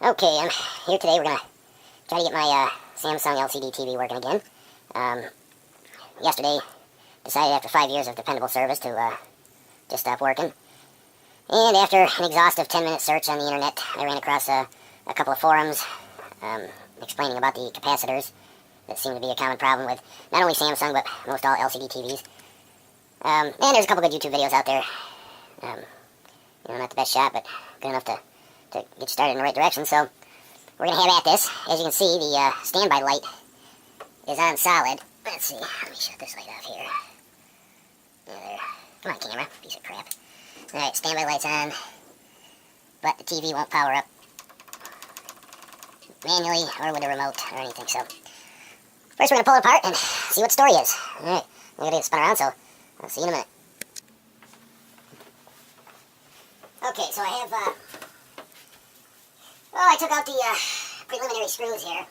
Okay, I'm here today. We're going to try to get my Samsung LCD TV working again. Yesterday, decided after 5 years of dependable service to just stop working. And after an exhaustive 10-minute search on the internet, I ran across a couple of forums explaining about the capacitors that seem to be a common problem with not only Samsung, but most all LCD TVs. And there's a couple good YouTube videos out there. Not the best shot, but good enough to get you started in the right direction. So we're going to have at this. As you can see, the standby light is on solid. Let's see. Let me shut this light off here. There. Come on, camera. Piece of crap. Alright, standby light's on. But the TV won't power up manually or with a remote or anything. So first we're going to pull it apart and see what the story is. Alright, I'm going to get it spun around, so I'll see you in a minute. Okay, so I have, I took out the preliminary screws here.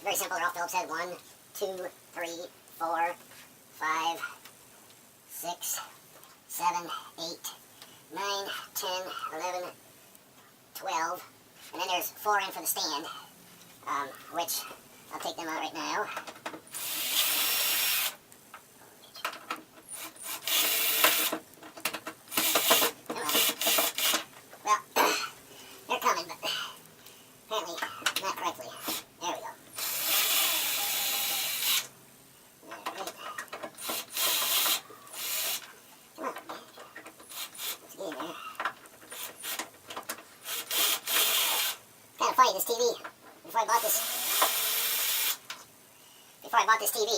Very simple, they're all Phillips head. 1, 2, 3, 4, 5, 6, 7, 8, 9, 10, 11, 12. And then there's 4 in for the stand, which I'll take them out right now. They're coming, but apparently not correctly. There we go. Alright. Come on. Let's get in there. Kind of funny, this TV. Before I bought this TV,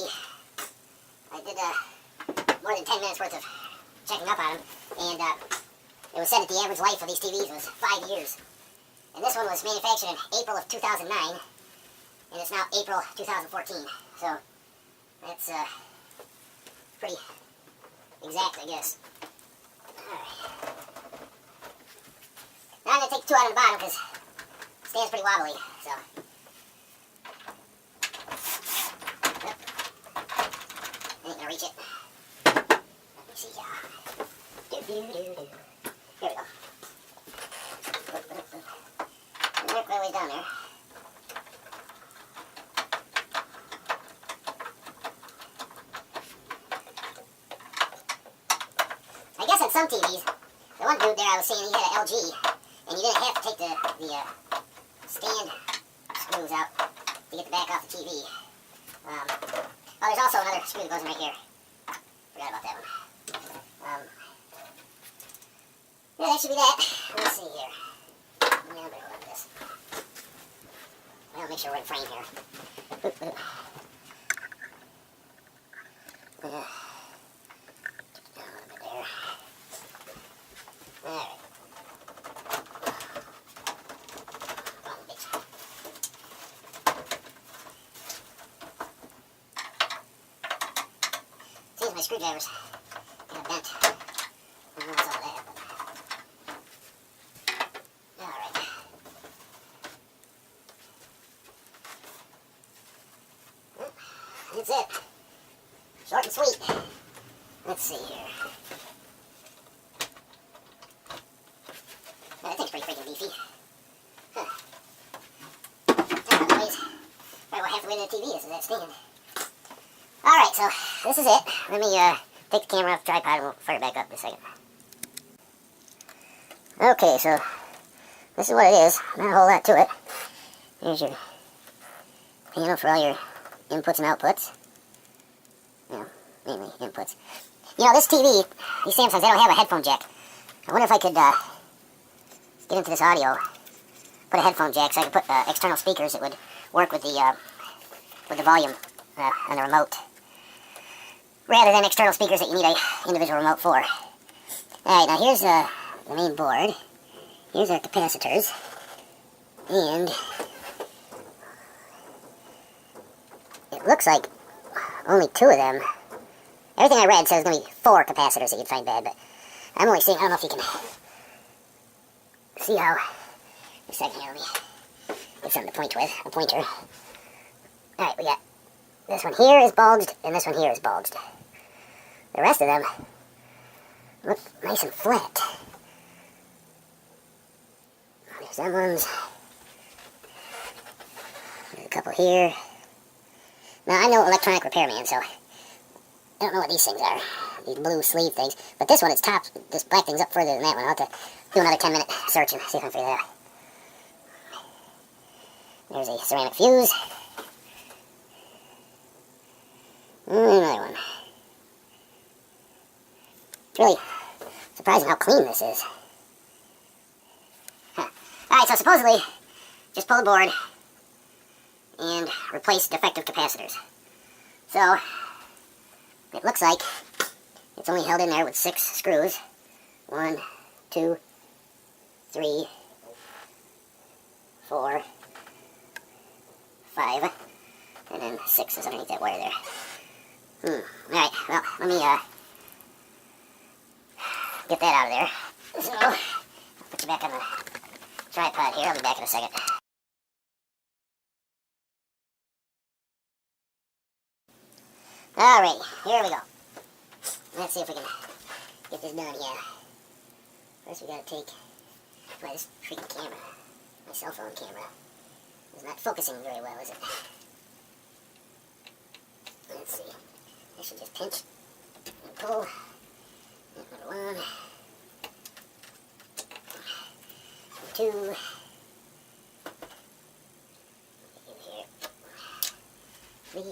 I did more than 10 minutes worth of checking up on them, and it was said that the average life of these TVs was 5 years. And this one was manufactured in April of 2009, and it's now April 2014. So that's pretty exact, I guess. Alright. Now I'm going to take the 2 out of the bottom because it stands pretty wobbly. So. I ain't going to reach it. Let me see. Here we go. Work my way down there. I guess on some TVs, the one dude there I was saying he had an LG, and you didn't have to take the stand screws out to get the back off the TV. There's also another screw that goes in right here. Forgot about that one. Yeah, that should be that. Let's see here. Yeah, I better hold on to this. Well, make sure we're in frame here. Down a little bit there. Alright. Wrong bit. Seems my screwdriver's kind of bent. I don't know what's all that, but... Alright. That's it. Short and sweet. Let's see here. That thing's pretty freaking beefy. Huh. Anyways, probably about half the way to the TV is that stand. Alright, so this is it. Let me take the camera off the tripod and we'll fire it back up in a second. Okay, so this is what it is. Not a whole lot to it. Here's your panel for all your inputs and outputs. Mainly inputs. This TV, these Samsungs, they don't have a headphone jack. I wonder if I could get into this audio, put a headphone jack so I could put external speakers that would work with the volume on the remote, rather than external speakers that you need an individual remote for. Alright, now here's the main board. Here's our capacitors. And it looks like only 2 of them. Everything I read says there's going to be 4 capacitors that you'd find bad, but I'm only seeing, I don't know if you can see how, a second here, let me get something to point with, a pointer. Alright, we got this one here is bulged, and this one here is bulged. The rest of them look nice and flat. There's them ones, couple here. Now, I'm no electronic repairman, so I don't know what these things are. These blue sleeve things. But this one, it's top. This black thing's up further than that one. I'll have to do another 10-minute search and see if I can figure that out. There's a ceramic fuse. Another one. It's really surprising how clean this is. Huh. Alright, so supposedly, just pull the board and replace defective capacitors. So, it looks like it's only held in there with 6 screws. 1, 2, 3, 4, 5, and then 6 is underneath that wire there. Alright, well, let me get that out of there. So, I'll put you back on the tripod here. I'll be back in a second. Alright, here we go. Let's see if we can get this done, yeah. First we gotta take this freaking camera. My cell phone camera. It's not focusing very well, is it? Let's see. I should just pinch and pull. Number 1. 2. Here. 3.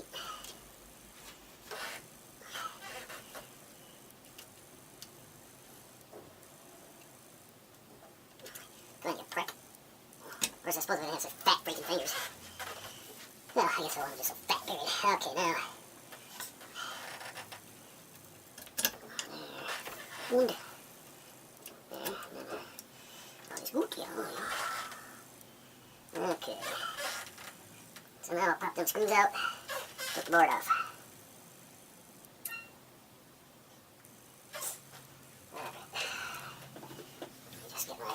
Come on, you prick. Of course, I suppose I didn't have such fat freaking fingers. Well, I guess I wasn't just so fat, period. Okay, now. And there. All these boot, yeah. Okay. So now I'll pop them screws out, put the board off. Just get my gun.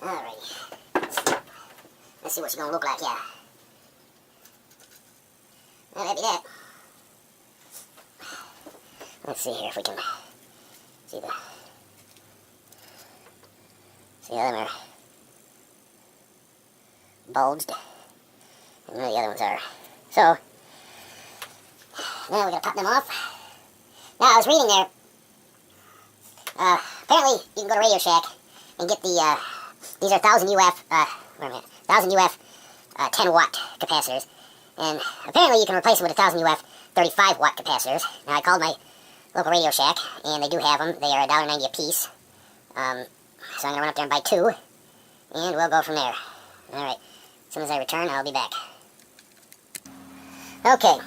Alrighty. Let's see what she's gonna look like, yeah. Well, that'd be that. Let's see here if we can see how them are bulged. And none of the other ones are. So, now we're gonna pop them off. Now, I was reading there. Apparently, you can go to Radio Shack and get the, these are 1000 UF, wait a minute, 1000 UF 10 watt capacitors. And apparently you can replace them with 1000 UF 35 watt capacitors. Now I called my local Radio Shack and they do have them. They are $1.90 a piece. So I'm going to run up there and buy 2. And we'll go from there. Alright, as soon as I return I'll be back. Okay,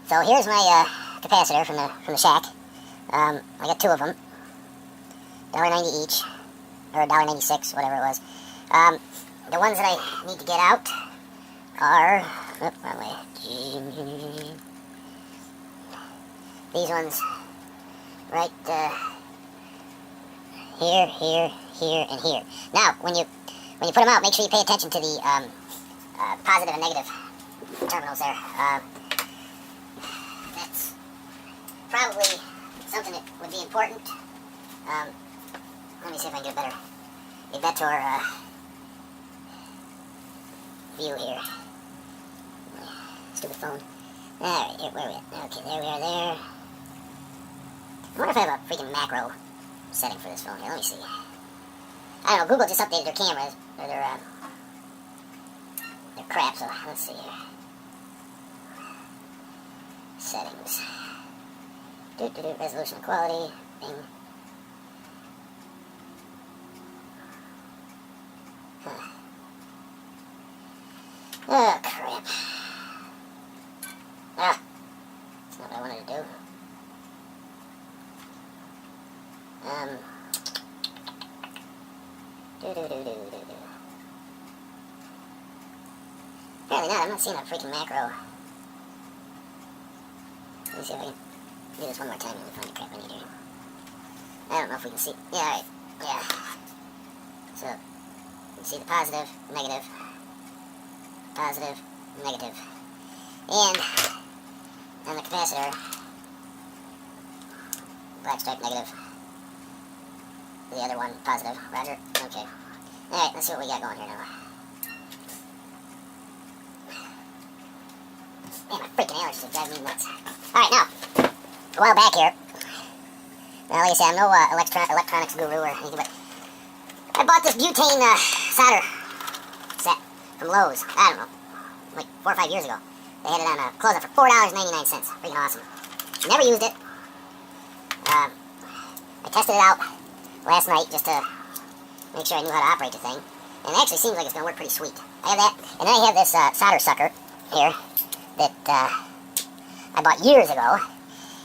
so here's my capacitor from the shack. I got 2 of them. $1.90 each. Or $1.96, whatever it was. The ones that I need to get out are... Oh, wrong way. These ones. Right, here, and here. Now, when you put them out, make sure you pay attention to the positive and negative terminals there. That's probably something that would be important. Let me see if I can get a better view here. Stupid phone. Alright, where are we at? Okay, there we are there. I wonder if I have a freaking macro setting for this phone here. Let me see. I don't know, Google just updated their cameras, or their crap, so let's see here. Settings. Resolution and quality. Bing. Huh. Oh, crap. Ah, that's not what I wanted to do. Apparently not, I'm not seeing a freaking macro. me see if I can do this one more time and find the crap I need here. I don't know if we can see. Yeah, alright. Yeah. So, you can see the positive, negative, positive, negative. And on the capacitor, black stripe negative. The other one positive. Roger. Okay. Alright, let's see what we got going here now. Man, my freaking allergies are driving me nuts. Alright, now, a while back here, now, like I said, I'm no electronics guru or anything, but I bought this butane solder set from Lowe's. I don't know, like 4 or 5 years ago. They had it on a closeout for $4.99. Freaking awesome. Never used it. I tested it out last night just to make sure I knew how to operate the thing. And it actually seems like it's going to work pretty sweet. I have that, and then I have this solder sucker here that I bought years ago.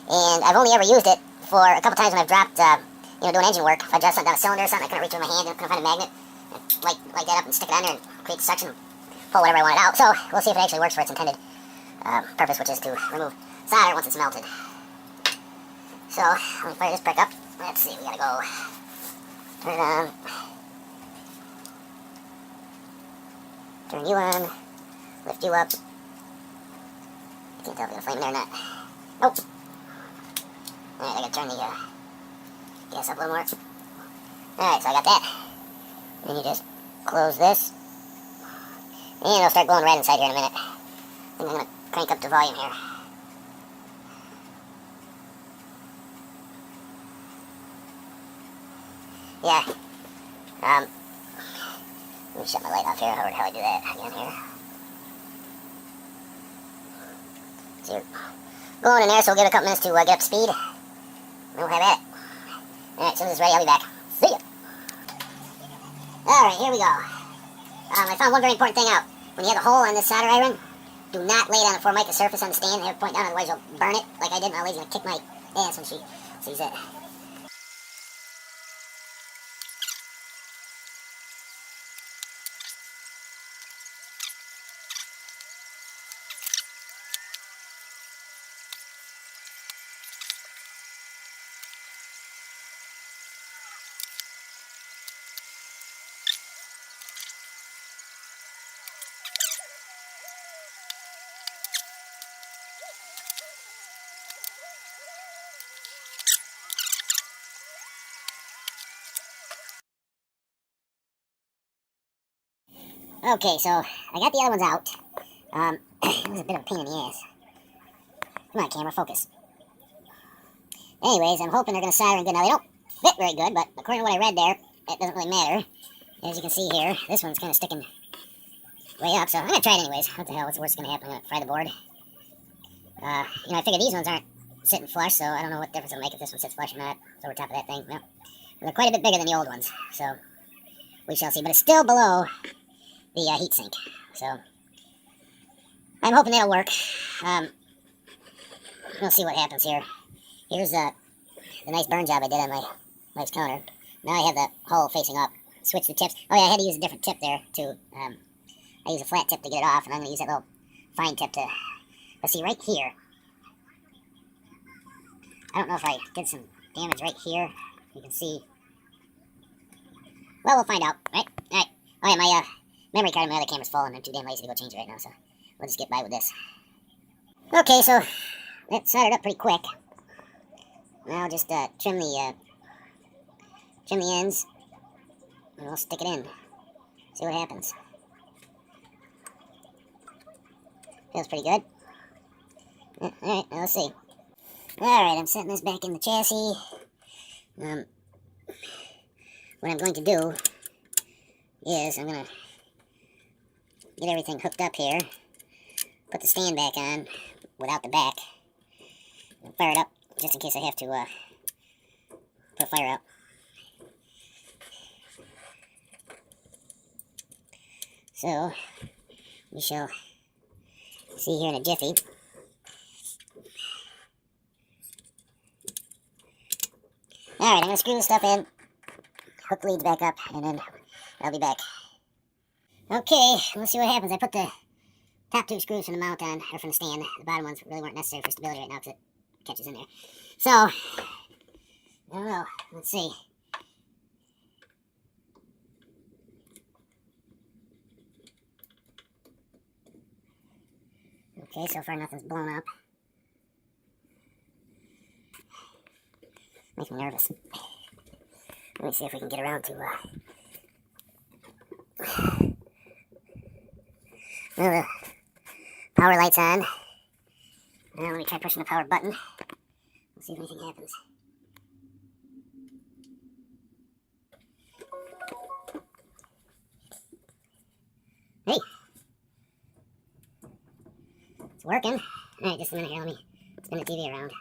And I've only ever used it for a couple times when I've dropped, doing engine work. If I dropped something down a cylinder or something, I couldn't reach it with my hand and couldn't find a magnet. I'd light that up and stick it on there and create the suction and pull whatever I wanted out. So we'll see if it actually works for its intended purpose, which is to remove solder once it's melted. So let me fire this brick up. Let's see, we gotta go. Turn it on. Turn you on. Lift you up. Can't tell if there's a flame in there or not. Nope. Alright, I gotta turn the gas up a little more. Alright, so I got that. Then you just close this. And it'll start glowing red inside here in a minute. I think I'm gonna crank up the volume here. Yeah. Let me shut my light off here. How the hell I do that again here? So you're glowing in there, so we'll give it a couple minutes to get up to speed. And we'll have at it. Alright, as soon as it's ready, I'll be back. See ya! Alright, here we go. I found one very important thing out. When you have a hole on this solder iron, do not lay it on a Formica surface on the stand. Have it point down, otherwise you'll burn it like I did. My lady's gonna kick my ass when she sees it. Okay, so I got the other ones out. It was a bit of a pain in the ass. Come on, camera, focus. Anyways, I'm hoping they're going to solder in good. Now, they don't fit very good, but according to what I read there, it doesn't really matter. As you can see here, this one's kind of sticking way up, so I'm going to try it anyways. What the hell, what's the worst going to happen? I'm going to fry the board. I figure these ones aren't sitting flush, so I don't know what difference it'll make if this one sits flush or not. It's over top of that thing. Well, they're quite a bit bigger than the old ones, so we shall see. But it's still below the heat sink, so I'm hoping that'll work. We'll see what happens here. Here's the nice burn job I did on my wife's counter. Now I have the hole facing up. Switch the tips. Oh yeah, I had to use a different tip there too. I use a flat tip to get it off, and I'm going to use that little fine tip to. Let's see, right here. I don't know if I did some damage right here. You can see. Well, we'll find out, right? All right. Oh yeah, my memory card on my other camera's full, and I'm too damn lazy to go change it right now, so we'll just get by with this. Okay, so that soldered up pretty quick. Now I'll just trim the ends, and we'll stick it in. See what happens. Feels pretty good. Alright, now let's see. Alright, I'm setting this back in the chassis. What I'm going to do is I'm going to get everything hooked up here. Put the stand back on without the back. And fire it up just in case I have to put a fire out. So, we shall see here in a jiffy. Alright, I'm going to screw this stuff in, hook the leads back up, and then I'll be back. Okay, let's see what happens. I put the top two screws from the mount on, or from the stand. The bottom ones really weren't necessary for stability right now because catches in there. So, I don't know. Let's see. Okay, so far nothing's blown up. Makes me nervous. Let me see if we can get around to, the power light's on. Now let me try pushing the power button. We'll see if anything happens. Hey! It's working. Alright, just a minute here, let me spin the TV around.